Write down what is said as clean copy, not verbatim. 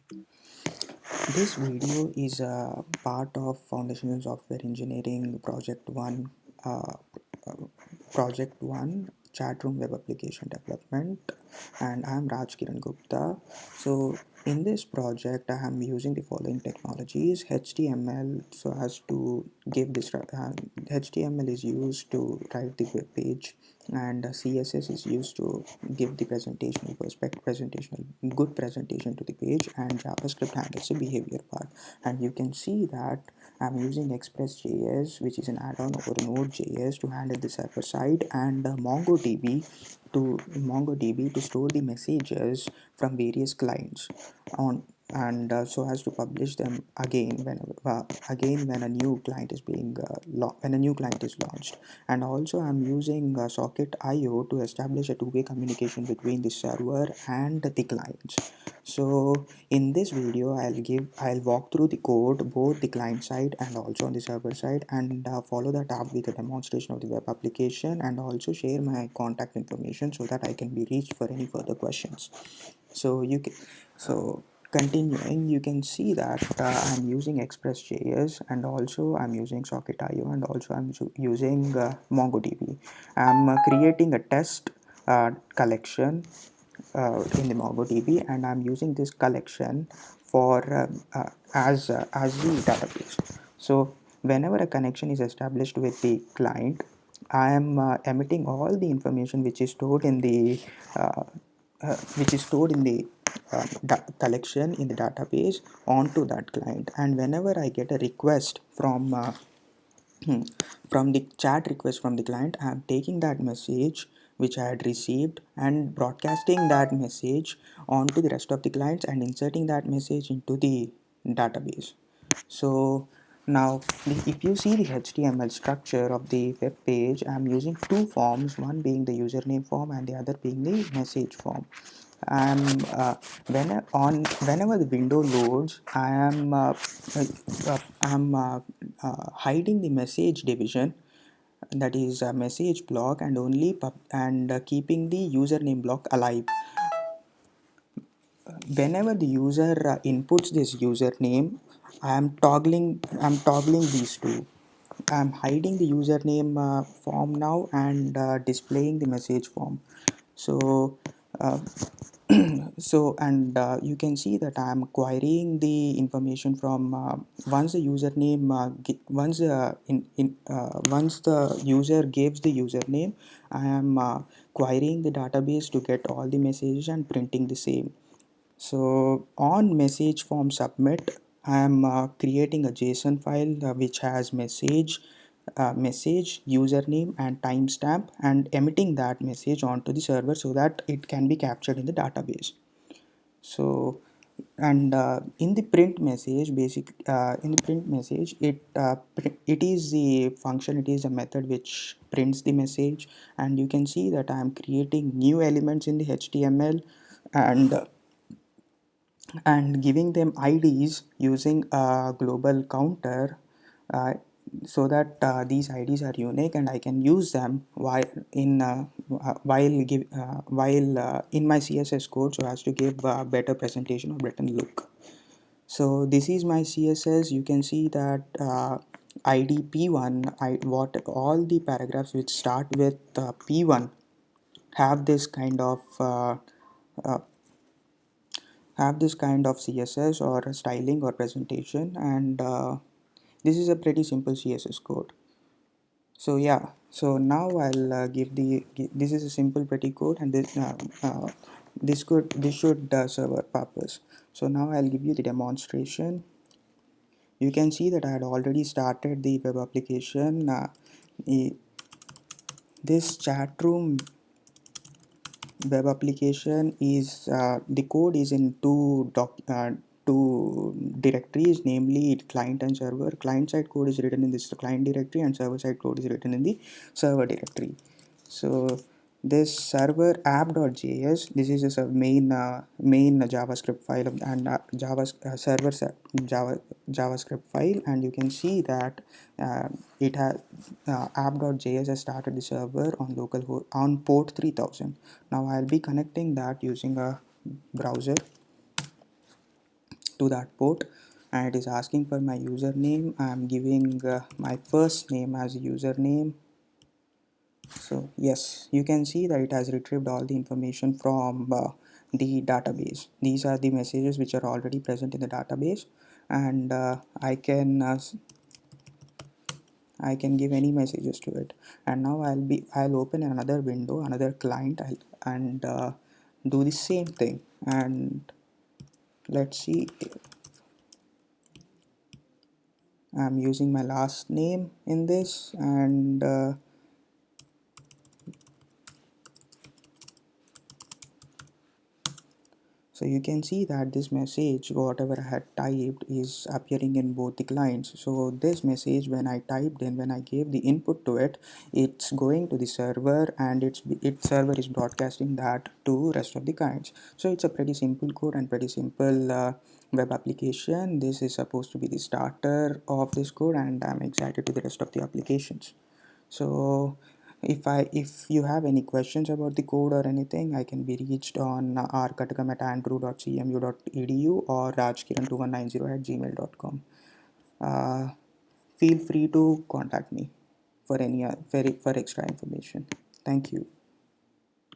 This video is a part of Foundational Software Engineering uh, Project 1 Chatroom Web Application Development, and I am Raj Kiran Gupta. So in this project I am using the following technologies: HTML, so as to give this HTML is used to write the web page, and CSS is used to give the good presentation to the page, and JavaScript handles the behavior part. And you can see that I'm using Express.js, which is an add-on over Node.js to handle the server side, and MongoDB to store the messages from various clients on, and so as to publish them again when a new client is when a new client is launched. And also I'm using socket IO to establish a two-way communication between the server and the clients. So in this video I'll walk through the code, both the client side and also on the server side, and follow that up with a demonstration of the web application, and also share my contact information so that I can be reached for any further questions. So you can so continuing, you can see that I'm using Express.js, and also I'm using socket.io, and also I'm using MongoDB. I'm creating a test collection in the MongoDB, and I'm using this collection for as the database. So whenever a connection is established with the client, I am emitting all the information uh, which is stored in the collection in the database onto that client. And whenever I get a request from the chat request from the client, I am taking that message which I had received and broadcasting that message onto the rest of the clients and inserting that message into the database. So now if you see the HTML structure of the web page, I'm using two forms, one being the username form and the other being the message form. I'm whenever the window loads, hiding the message division, that is a message block, and keeping the username block alive. Whenever the user inputs this username, I'm toggling these two. I'm hiding the username form now, and displaying the message form. So uh, and you can see that I'm querying the information from once the username once the user gives the username, I am querying the database to get all the messages and printing the same. So on message form submit, I am creating a JSON file which has message, username, and timestamp, and emitting that message onto the server so that it can be captured in the database. So, and in the print message, it is the function, it is a method which prints the message. And you can see that I am creating new elements in the HTML, and giving them IDs using a global counter, uh, so that these IDs are unique and I can use them while in my CSS code, so as to give a better presentation or better look. So this is my CSS. You can see that ID P1, what all the paragraphs which start with P1 have this kind of uh, CSS or styling or presentation, and this is a pretty simple CSS code. So yeah, so now I'll this is a simple pretty code, and this should serve our purpose. So now I'll give you the demonstration. You can see that I had already started the web application. This chat room web application is the code is in two directories, namely client and server. Client side code is written in this client directory, and server side code is written in the server directory. So this server app.js, this is a main JavaScript file and JavaScript file, and you can see that it has app.js has started the server on on port 3000. Now I'll be connecting that using a browser. to that port, and it is asking for my username. I'm giving my first name as a username. So yes, you can see that it has retrieved all the information from the database. These are the messages which are already present in the database, and I can give any messages to it. And now I'll open another window, another client, and do the same thing. And let's see, I'm using my last name in this, and so you can see that this message, whatever I had typed, is appearing in both the clients. So this message, when I typed in, when I gave the input to it, it's going to the server, and its server is broadcasting that to rest of the clients. So it's a pretty simple code and pretty simple web application. This is supposed to be the starter of this code, and I'm excited to the rest of the applications. So if you have any questions about the code or anything, I can be reached on rkatakam@andrew.cmu.edu or rajkiran2190@gmail.com. uh, Feel free to contact me for any for extra information. Thank you.